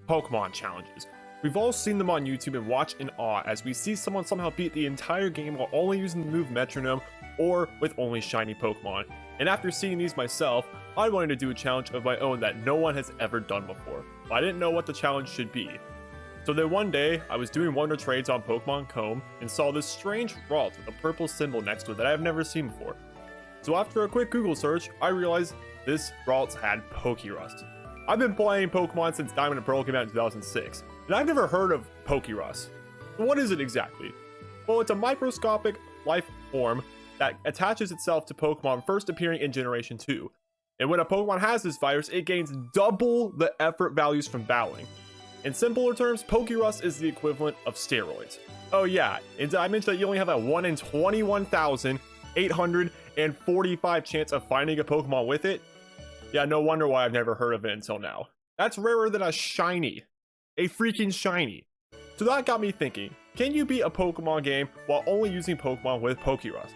Pokemon challenges. We've all seen them on YouTube and watch in awe as we see someone somehow beat the entire game while only using the move Metronome or with only shiny Pokemon. And after seeing these myself, I wanted to do a challenge of my own that no one has ever done before, but I didn't know what the challenge should be. So then one day, I was doing Wonder Trades on Pokemon Comb and saw this strange Ralt with a purple symbol next to it that I've never seen before. So after a quick Google search, I realized this Ralt had Pokerus. I've been playing Pokemon since Diamond and Pearl came out in 2006, and I've never heard of Pokerus. What is it exactly? Well, it's a microscopic life form that attaches itself to Pokemon first appearing in Generation 2. And when a Pokemon has this virus, it gains double the effort values from battling. In simpler terms, Pokerus is the equivalent of steroids. Oh yeah, and did I mention that you only have a 1 in 21,845 chance of finding a Pokemon with it? Yeah, no wonder why I've never heard of it until now. That's rarer than a shiny. A freaking shiny. So that got me thinking, can you beat a Pokemon game while only using Pokemon with Pokerus?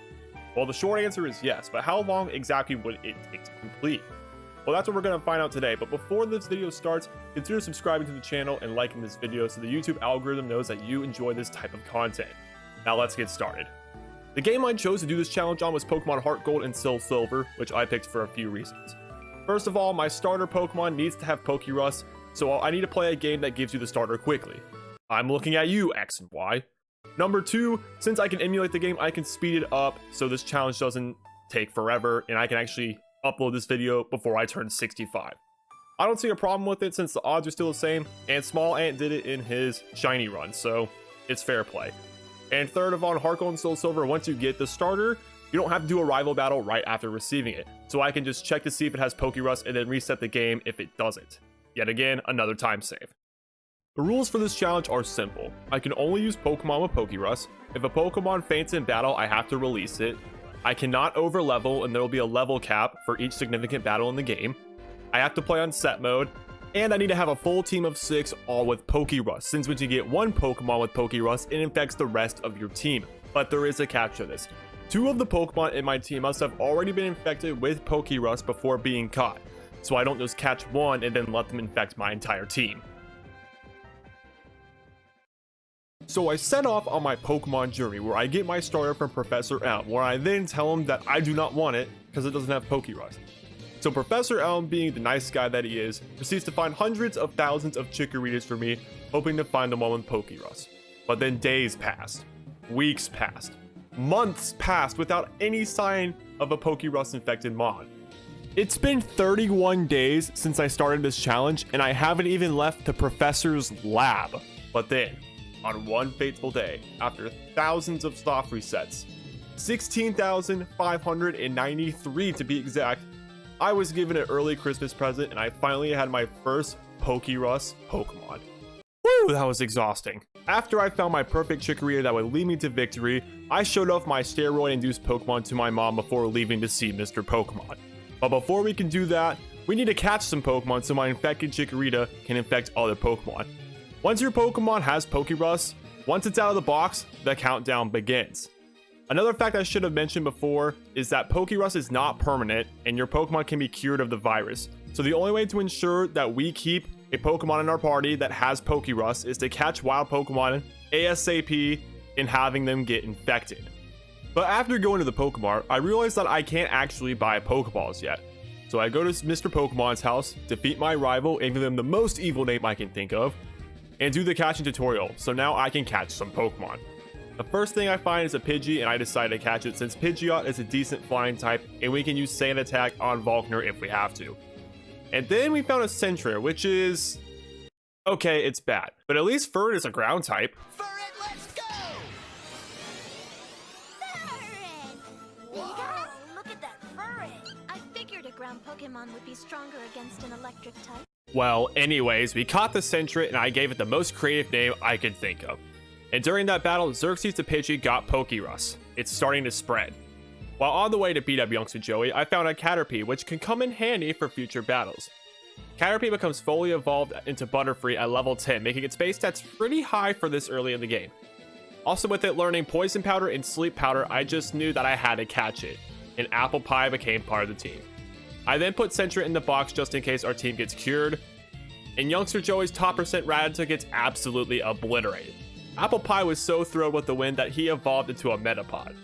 Well, the short answer is yes, but how long exactly would it take to complete? Well, that's what we're going to find out today, but before this video starts, consider subscribing to the channel and liking this video so the YouTube algorithm knows that you enjoy this type of content. Now let's get started. The game I chose to do this challenge on was Pokemon HeartGold and SoulSilver, which I picked for a few reasons. First of all, my starter Pokemon needs to have Pokerus, so I need to play a game that gives you the starter quickly. I'm looking at you, X and Y. Number 2, since I can emulate the game, I can speed it up so this challenge doesn't take forever and I can actually upload this video before I turn 65. I don't see a problem with it since the odds are still the same, and Small Ant did it in his shiny run, so it's fair play. And third of all, HeartGold and SoulSilver, once you get the starter, you don't have to do a rival battle right after receiving it, so I can just check to see if it has Pokerus and then reset the game if it doesn't. Yet again, another time save. The rules for this challenge are simple. I can only use Pokemon with Pokerus. If a Pokemon faints in battle, I have to release it. I cannot overlevel, and there will be a level cap for each significant battle in the game. I have to play on set mode, and I need to have a full team of 6 all with Pokerus, since when you get one Pokemon with Pokerus, it infects the rest of your team. But there is a catch to this. 2 of the Pokemon in my team must have already been infected with Pokerus before being caught, so I don't just catch one and then let them infect my entire team. So I set off on my Pokemon journey where I get my starter from Professor Elm, where I then tell him that I do not want it because it doesn't have Pokerus. So Professor Elm, being the nice guy that he is, proceeds to find hundreds of thousands of Chikorritas for me, hoping to find the one with Pokerus. But then days passed, weeks passed, months passed without any sign of a Pokerus infected Mon. It's been 31 days since I started this challenge and I haven't even left the professor's lab. But then, on one fateful day, after thousands of soft resets, 16,593 to be exact, I was given an early Christmas present and I finally had my first Pokerus Pokemon. Woo, that was exhausting. After I found my perfect Chikorita that would lead me to victory, I showed off my steroid-induced Pokemon to my mom before leaving to see Mr. Pokemon. But before we can do that, we need to catch some Pokemon so my infected Chikorita can infect other Pokemon. Once your Pokemon has Pokerus, once it's out of the box, the countdown begins. Another fact I should have mentioned before is that Pokerus is not permanent and your Pokemon can be cured of the virus. So the only way to ensure that we keep a Pokemon in our party that has Pokerus is to catch wild Pokemon ASAP and having them get infected. But after going to the Pokemart, I realized that I can't actually buy Pokeballs yet. So I go to Mr. Pokemon's house, defeat my rival and give him the most evil name I can think of, and do the catching tutorial, so now I can catch some Pokemon. The first thing I find is a Pidgey, and I decide to catch it since Pidgeot is a decent flying type, and we can use Sand Attack on Volkner if we have to. And then we found a Sentry, which is... okay, it's bad, but at least Furret is a ground type. Furret, let's go! Furret! Whoa, look at that Furret! I figured a ground Pokemon would be stronger against an electric type. Well, anyways, we caught the Sentry and I gave it the most creative name I could think of. And during that battle, Xerxes the Pidgey got Pokerus. It's starting to spread. While on the way to beat up Youngster Joey, I found a Caterpie, which can come in handy for future battles. Caterpie becomes fully evolved into Butterfree at level 10, making its base stats pretty high for this early in the game. Also with it learning Poison Powder and Sleep Powder, I just knew that I had to catch it, and Apple Pie became part of the team. I then put Sentret in the box just in case our team gets cured. and youngster Joey's top percent Rattata gets absolutely obliterated. Apple Pie was so thrilled with the win that he evolved into a Metapod.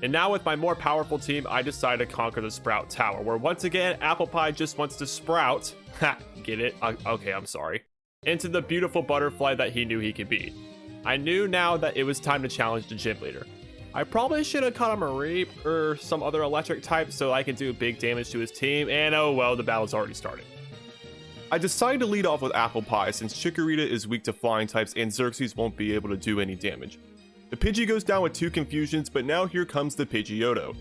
And now with my more powerful team, I decided to conquer the Sprout Tower, where once again, Apple Pie just wants to sprout, get it? Okay, I'm sorry, into the beautiful butterfly that he knew he could be. I knew now that it was time to challenge the gym leader. I probably should have caught him a Reap or some other electric type so I can do big damage to his team, and oh well, the battle's already started. I decided to lead off with Apple Pie since Chikorita is weak to flying types and Xerxes won't be able to do any damage. The Pidgey goes down with 2 confusions, but now here comes the Pidgeotto.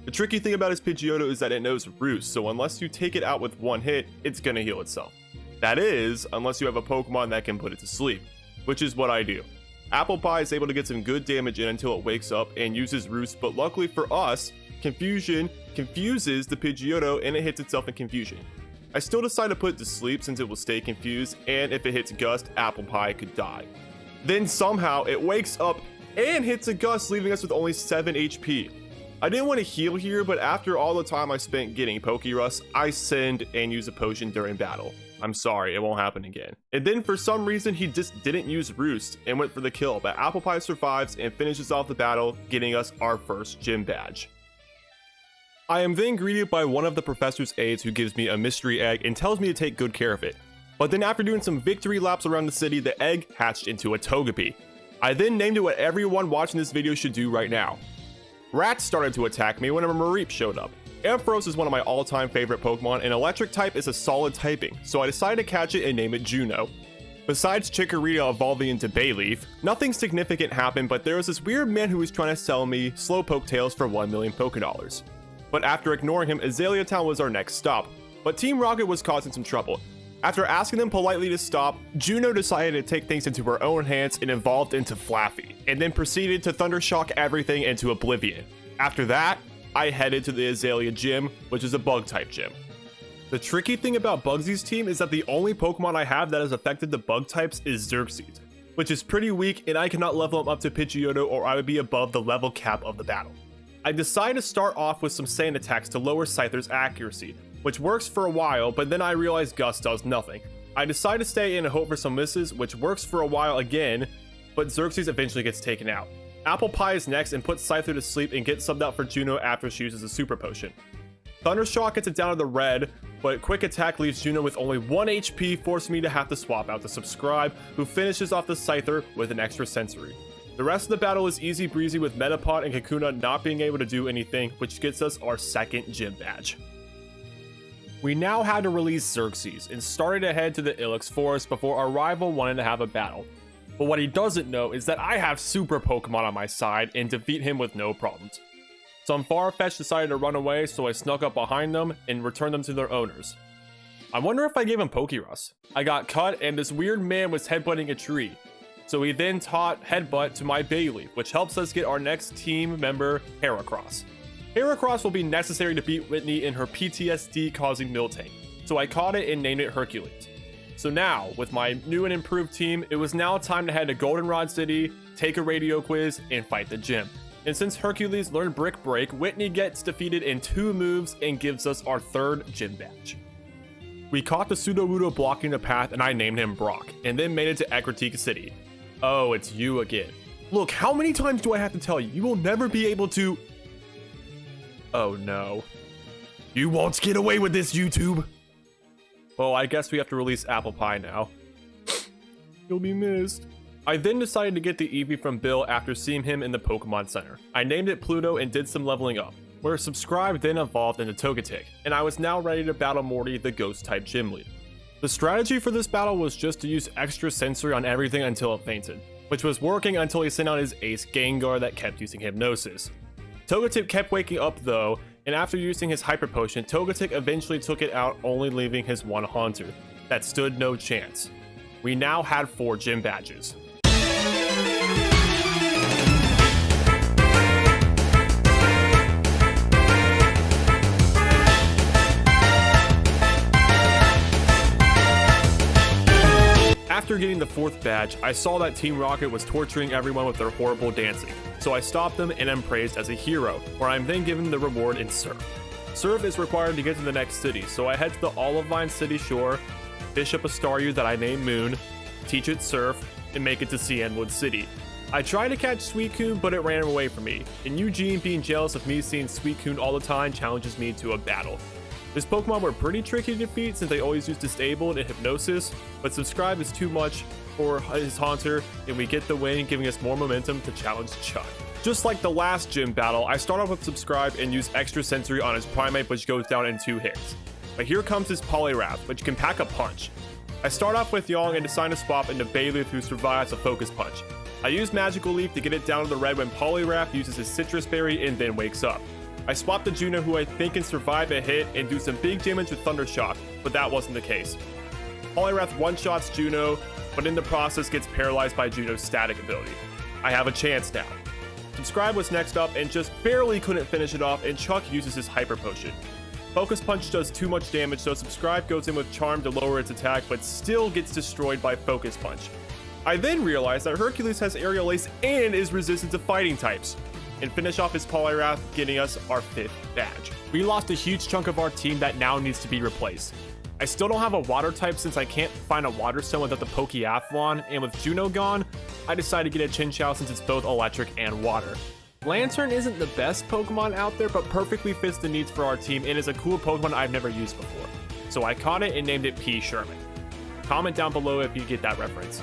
The tricky thing about his Pidgeotto is that it knows Roost, so unless you take it out with one hit, it's gonna heal itself. That is, unless you have a Pokemon that can put it to sleep, which is what I do. Apple Pie is able to get some good damage in until it wakes up and uses Roost, but luckily for us, Confusion confuses the Pidgeotto and it hits itself in Confusion. I still decide to put it to sleep since it will stay confused, and if it hits Gust, Apple Pie could die. Then somehow it wakes up and hits a Gust, leaving us with only 7 HP. I didn't want to heal here, but after all the time I spent getting Pokerus, I send and use a potion during battle. I'm sorry, it won't happen again. And then for some reason he just didn't use Roost and went for the kill, but Apple Pie survives and finishes off the battle, getting us our first gym badge. I am then greeted by one of the professor's aides who gives me a mystery egg and tells me to take good care of it. But then after doing some victory laps around the city, the egg hatched into a Togepi. I then named it what everyone watching this video should do right now. Rats started to attack me when a Mareep showed up. Ampharos is one of my all-time favorite Pokemon, and electric type is a solid typing, so I decided to catch it and name it Juno. Besides Chikorita evolving into Bayleaf, nothing significant happened, but there was this weird man who was trying to sell me Slowpoke tails for 1 million Pokédollars. But after ignoring him, Azalea Town was our next stop, but Team Rocket was causing some trouble. After asking them politely to stop, Juno decided to take things into her own hands and evolved into Flaffy, and then proceeded to Thundershock everything into oblivion. After that, I headed to the Azalea gym, which is a bug-type gym. The tricky thing about Bugsy's team is that the only Pokemon I have that has affected the bug types is Xerxes, which is pretty weak and I cannot level him up to Pidgeotto or I would be above the level cap of the battle. I decided to start off with some sand attacks to lower Scyther's accuracy, which works for a while, but then I realized Gust does nothing. I decide to stay in and hope for some misses, which works for a while again, but Xerxes eventually gets taken out. Apple Pie is next and puts Scyther to sleep and gets subbed out for Juno after she uses a Super Potion. Thundershock gets it down to the red, but Quick Attack leaves Juno with only 1 HP, forcing me to have to swap out the Subscribe, who finishes off the Scyther with an extra Sensory. The rest of the battle is easy breezy with Metapod and Kakuna not being able to do anything, which gets us our second gym badge. We now had to release Xerxes and started to head to the Ilex Forest before our rival wanted to have a battle. But what he doesn't know is that I have Super Pokemon on my side and defeat him with no problems. Some Farfetch'd decided to run away, so I snuck up behind them and returned them to their owners. I wonder if I gave him Pokerus. I got cut and this weird man was headbutting a tree. So he then taught Headbutt to my Bayleaf, which helps us get our next team member, Heracross. Heracross will be necessary to beat Whitney in her PTSD causing Miltank, so I caught it and named it Hercules. So now, with my new and improved team, it was now time to head to Goldenrod City, take a radio quiz, and fight the gym. And since Hercules learned Brick Break, Whitney gets defeated in 2 moves and gives us our 3rd gym badge. We caught the Sudowoodo blocking the path and I named him Brock, and then made it to Ekritika City. Oh, it's you again. Look, how many times do I have to tell you? You will never be able to... Oh no. You won't get away with this, YouTube! Well, I guess we have to release Apple Pie now. You'll be missed. I then decided to get the Eevee from Bill after seeing him in the Pokemon Center. I named it Pluto and did some leveling up, where Subscribe then evolved into Togetic, and I was now ready to battle Morty, the Ghost-type gym lead. The strategy for this battle was just to use extra sensory on everything until it fainted, which was working until he sent out his ace Gengar that kept using Hypnosis. Togetic kept waking up though, and after using his Hyper Potion, Togetic eventually took it out, only leaving his one Haunter. That stood no chance. We now had 4 gym badges. After getting the 4th badge, I saw that Team Rocket was torturing everyone with their horrible dancing, so I stopped them and am praised as a hero, where I am then given the reward in Surf. Surf is required to get to the next city, so I head to the Olivine City shore, fish up a Staryu that I named Moon, teach it Surf, and make it to Cianwood City. I tried to catch Suicune, but it ran away from me, and Eugene, being jealous of me seeing Suicune all the time, challenges me to a battle. This Pokemon were pretty tricky to defeat since they always use Disabled and Hypnosis, but Subscribe is too much for his Haunter, and we get the win, giving us more momentum to challenge Chuck. Just like the last gym battle, I start off with Subscribe and use Extra Sensory on his Primate, which goes down in 2 hits. But here comes his Poliwrath, which can pack a punch. I start off with Yong and decide to swap into Bayleaf, who survives a Focus Punch. I use Magical Leaf to get it down to the red when Poliwrath uses his Citrus Berry and then wakes up. I swap to Juno, who I think can survive a hit and do some big damage with Thunder Shock, but that wasn't the case. Poliwrath one-shots Juno, but in the process gets paralyzed by Juno's static ability. I have a chance now. Subscribe was next up and just barely couldn't finish it off, and Chuck uses his Hyper Potion. Focus Punch does too much damage, so Subscribe goes in with Charm to lower its attack, but still gets destroyed by Focus Punch. I then realize that Hercules has Aerial Ace and is resistant to fighting types, and finish off his Poliwrath, getting us our 5th badge. We lost a huge chunk of our team that now needs to be replaced. I still don't have a water type since I can't find a water stone without the Pokeathlon, and with Juno gone, I decided to get a Chinchou since it's both electric and water. Lantern isn't the best Pokemon out there, but perfectly fits the needs for our team and is a cool Pokemon I've never used before. So I caught it and named it P. Sherman. Comment down below if you get that reference.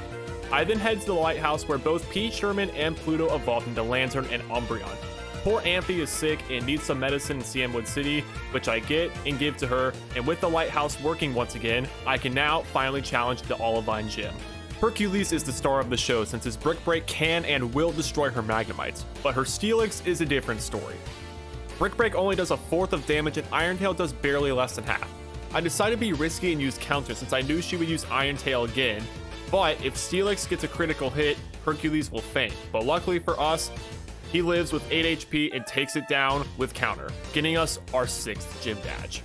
I then head to the lighthouse where both P. Sherman and Pluto evolved into Lantern and Umbreon. Poor Amphi is sick and needs some medicine in Cianwood City, which I get and give to her, and with the lighthouse working once again, I can now finally challenge the Olivine Gym. Hercules is the star of the show since his Brick Break can and will destroy her Magnemites, but her Steelix is a different story. Brick Break only does 1/4 of damage and Iron Tail does barely less than half. I decided to be risky and use Counter since I knew she would use Iron Tail again, but if Steelix gets a critical hit, Hercules will faint, but luckily for us, he lives with 8 HP and takes it down with Counter, getting us our 6th gym badge.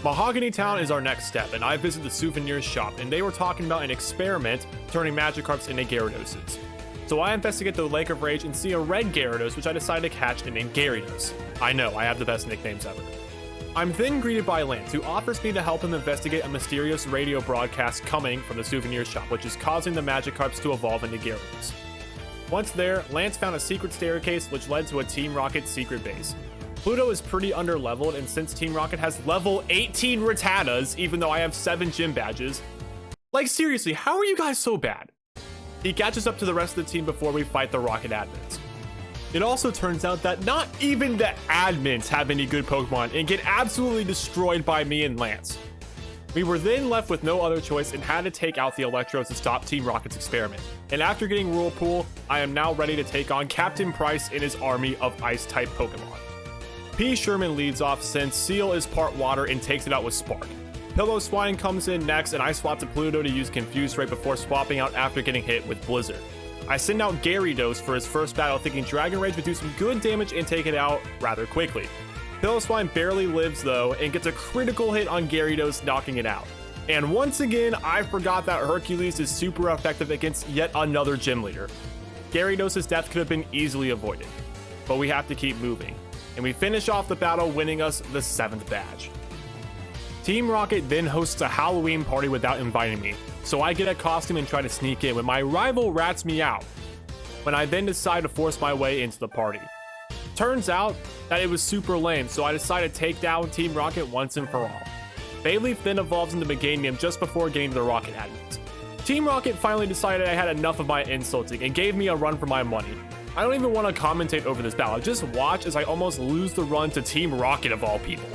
Mahogany Town is our next step, and I visited the souvenir shop, and they were talking about an experiment turning Magikarps into Gyarados. So I investigate the Lake of Rage and see a red Gyarados, which I decided to catch and name Gyarados. I know, I have the best nicknames ever. I'm then greeted by Lance, who offers me to help him investigate a mysterious radio broadcast coming from the souvenir shop, which is causing the Magikarps to evolve into Gyarados. Once there, Lance found a secret staircase which led to a Team Rocket secret base. Pluto is pretty underleveled, and since Team Rocket has level 18 Rattatas, even though I have 7 gym badges, like seriously, how are you guys so bad? He catches up to the rest of the team before we fight the Rocket admins. It also turns out that not even the admins have any good Pokemon and get absolutely destroyed by me and Lance. We were then left with no other choice and had to take out the Electros to stop Team Rocket's experiment. And after getting Whirlpool, I am now ready to take on Captain Price and his army of Ice-type Pokemon. P. Sherman leads off since Seal is part water and takes it out with Spark. Pillow-Swine comes in next, and I swap to Pluto to use Confuse right before swapping out after getting hit with Blizzard. I send out Gyarados for his first battle, thinking Dragon Rage would do some good damage and take it out rather quickly. Pillow-Swine barely lives though, and gets a critical hit on Gyarados, knocking it out. And once again, I forgot that Hercules is super effective against yet another gym leader. Gyarados' death could have been easily avoided, but we have to keep moving. And we finish off the battle, winning us the 7th badge. Team Rocket then hosts a Halloween party without inviting me, so I get a costume and try to sneak in when my rival rats me out, when I then decide to force my way into the party. Turns out that it was super lame, so I decided to take down Team Rocket once and for all. Bayleaf then evolves into Meganium just before getting to the Rocket admins. Team Rocket finally decided I had enough of my insulting and gave me a run for my money. I don't even want to commentate over this battle, just watch as I almost lose the run to Team Rocket of all people.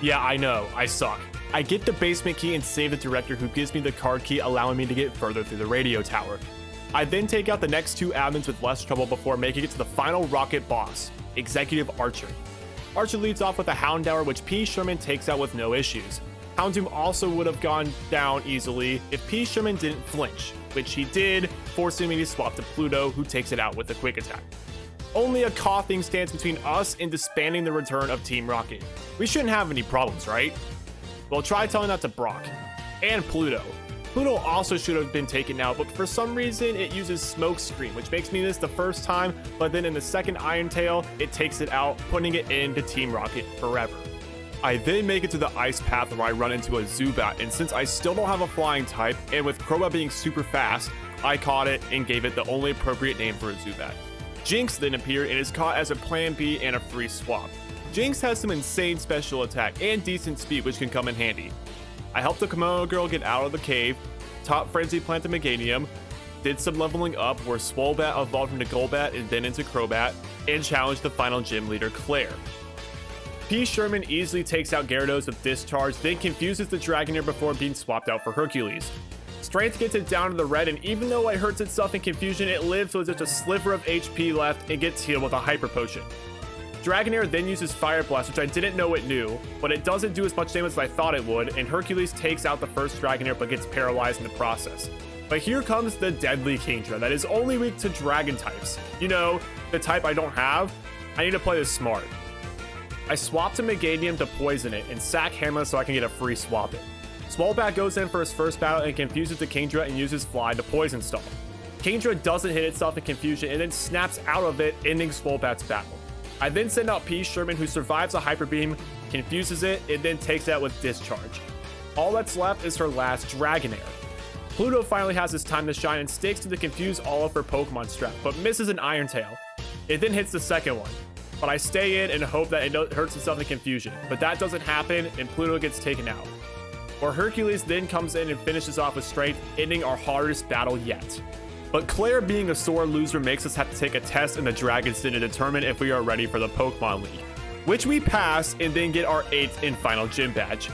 Yeah, I know, I suck. I get the basement key and save the director, who gives me the card key, allowing me to get further through the radio tower. I then take out the next 2 admins with less trouble before making it to the final rocket boss, Executive Archer. Archer leads off with a Houndour, which P. Sherman takes out with no issues. Houndoom also would have gone down easily if P. Sherman didn't flinch, which he did, forcing me to swap to Pluto, who takes it out with a quick attack. Only a coughing stands between us and disbanding the return of Team Rocket. We shouldn't have any problems, right? Well, try telling that to Brock. And Pluto. Pluto also should have been taken out, but for some reason it uses Smoke Screen, which makes me miss the first time, but then in the second Iron Tail, it takes it out, putting it into Team Rocket forever. I then make it to the ice path where I run into a Zubat, and since I still don't have a flying type, and with Crobat being super fast, I caught it and gave it the only appropriate name for a Zubat. Jinx then appeared and is caught as a plan B and a free swap. Jinx has some insane special attack and decent speed, which can come in handy. I helped the Kimono Girl get out of the cave, top Frenzy Plant the Meganium, did some leveling up where Swolebat evolved into Golbat and then into Crobat, and challenged the final gym leader, Claire. P. Sherman easily takes out Gyarados with Discharge, then confuses the Dragonair before being swapped out for Hercules. Strength gets it down to the red, and even though it hurts itself in confusion, it lives with just a sliver of HP left and gets healed with a Hyper Potion. Dragonair then uses Fire Blast, which I didn't know it knew, but it doesn't do as much damage as I thought it would, and Hercules takes out the first Dragonair but gets paralyzed in the process. But here comes the deadly Kingdra that is only weak to Dragon types. You know, the type I don't have. I need to play this smart. I swap to Meganium to poison it and sack Hamlet so I can get a free swap it. Swolebat goes in for his first battle and confuses the Kingdra and uses Fly to poison stall. Kingdra doesn't hit itself in confusion and then snaps out of it, ending Swolebat's battle. I then send out P. Sherman, who survives a Hyper Beam, confuses it, and then takes it out with Discharge. All that's left is her last Dragonair. Pluto finally has his time to shine and sticks to the confuse all of her Pokemon strat, but misses an Iron Tail. It then hits the second one, but I stay in and hope that it hurts itself in confusion, but that doesn't happen and Pluto gets taken out. Where Hercules then comes in and finishes off with Strength, ending our hardest battle yet. But Claire, being a sore loser, makes us have to take a test in the Dragon's Den to determine if we are ready for the Pokemon League, which we pass and then get our 8th and final gym badge.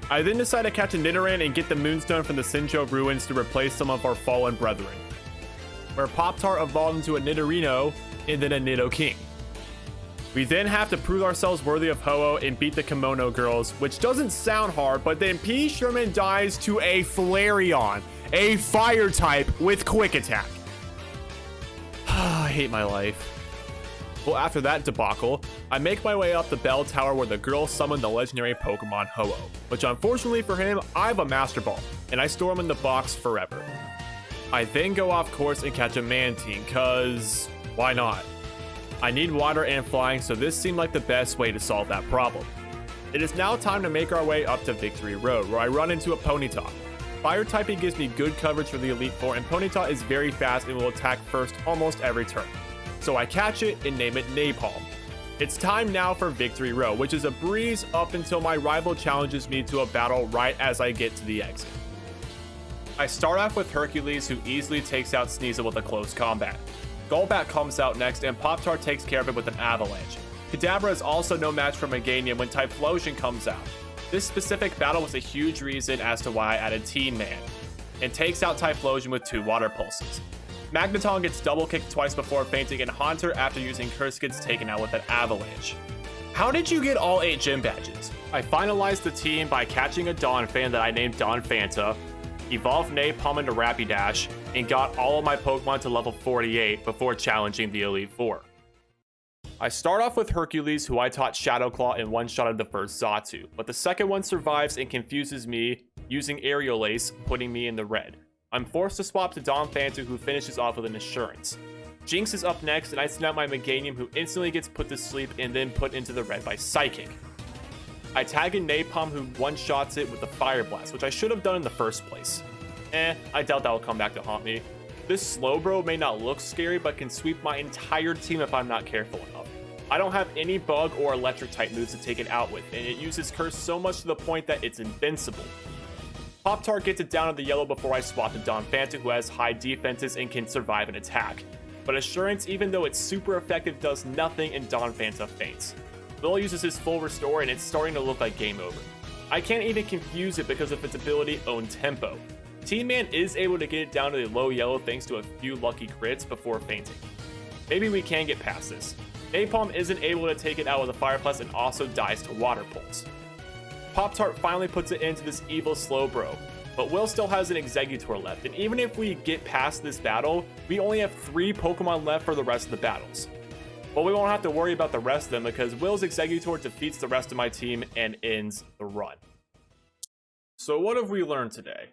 I then decide to catch a Nidoran and get the Moonstone from the Sinjo ruins to replace some of our fallen brethren, where Pop-Tart evolved into a Nidorino and then a Nidoking. We then have to prove ourselves worthy of Ho-Oh and beat the Kimono Girls, which doesn't sound hard, but then P. Sherman dies to a Flareon, a fire type with quick attack. I hate my life. Well, after that debacle, I make my way up the bell tower where the girl summoned the legendary Pokemon Ho-Oh, which unfortunately for him, I have a Master Ball, and I store him in the box forever. I then go off course and catch a Mantine, cause why not? I need water and flying, so this seemed like the best way to solve that problem. It is now time to make our way up to Victory Road, where I run into a Ponyta. Fire typing gives me good coverage for the Elite Four, and Ponyta is very fast and will attack first almost every turn. So I catch it and name it Napalm. It's time now for Victory Road, which is a breeze up until my rival challenges me to a battle right as I get to the exit. I start off with Hercules, who easily takes out Sneasel with a close combat. Golbat comes out next, and Pop-Tart takes care of it with an Avalanche. Kadabra is also no match for Meganium when Typhlosion comes out. This specific battle was a huge reason as to why I added Teen Man, and takes out Typhlosion with 2 Water Pulses. Magneton gets double kicked twice before fainting, and Haunter, after using Curse, gets taken out with an Avalanche. How did you get all 8 gym badges? I finalized the team by catching a Donphan that I named Don Fanta, evolved Napalm into Rapidash, and got all of my Pokemon to level 48 before challenging the Elite Four. I start off with Hercules, who I taught Shadow Claw and one-shotted the first Xatu, but the second one survives and confuses me, using Aerial Ace, putting me in the red. I'm forced to swap to Donphantu, who finishes off with an Assurance. Jinx is up next, and I send out my Meganium, who instantly gets put to sleep and then put into the red by Psychic. I tag in Napalm, who one-shots it with a Fire Blast, which I should have done in the first place. I doubt that will come back to haunt me. This Slowbro may not look scary, but can sweep my entire team if I'm not careful enough. I don't have any bug or electric type moves to take it out with, and it uses Curse so much to the point that it's invincible. Pop-Tart gets it down to the yellow before I swap to Donphantu, who has high defenses and can survive an attack. But Assurance, even though it's super effective, does nothing and Donphantu faints. Will uses his full restore and it's starting to look like game over. I can't even confuse it because of its ability Own Tempo. Team Man is able to get it down to the low yellow thanks to a few lucky crits before fainting. Maybe we can get past this. Napalm isn't able to take it out with a Fire Plus and also dies to Water Pulse. Pop-Tart finally puts it into this evil Slowbro, but Will still has an Exeggutor left, and even if we get past this battle, we only have 3 Pokemon left for the rest of the battles. But we won't have to worry about the rest of them because Will's Exeggutor defeats the rest of my team and ends the run. So what have we learned today?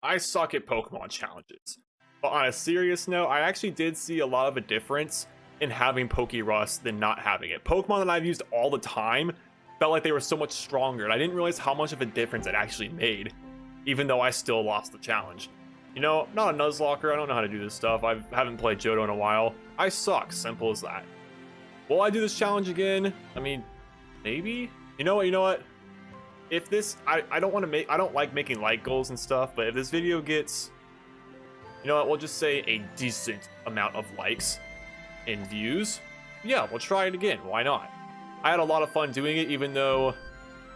I suck at Pokemon challenges. But on a serious note, I actually did see a lot of a difference in having Pokerus than not having it. Pokemon that I've used all the time felt like they were so much stronger, and I didn't realize how much of a difference it actually made, even though I still lost the challenge. You know, I'm not a Nuzlocker, I don't know how to do this stuff, I haven't played Johto in a while. I suck, simple as that. Will I do this challenge again? I mean, maybe? You know what? If this, I don't like making like goals and stuff, but if this video gets, you know what, we'll just say a decent amount of likes and views, yeah, we'll try it again, why not? I had a lot of fun doing it, even though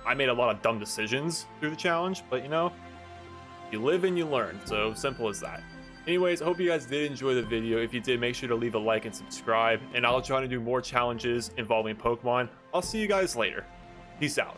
I made a lot of dumb decisions through the challenge, but you know, you live and you learn, so simple as that. Anyways, I hope you guys did enjoy the video. If you did, make sure to leave a like and subscribe, and I'll try to do more challenges involving Pokemon. I'll see you guys later. Peace out.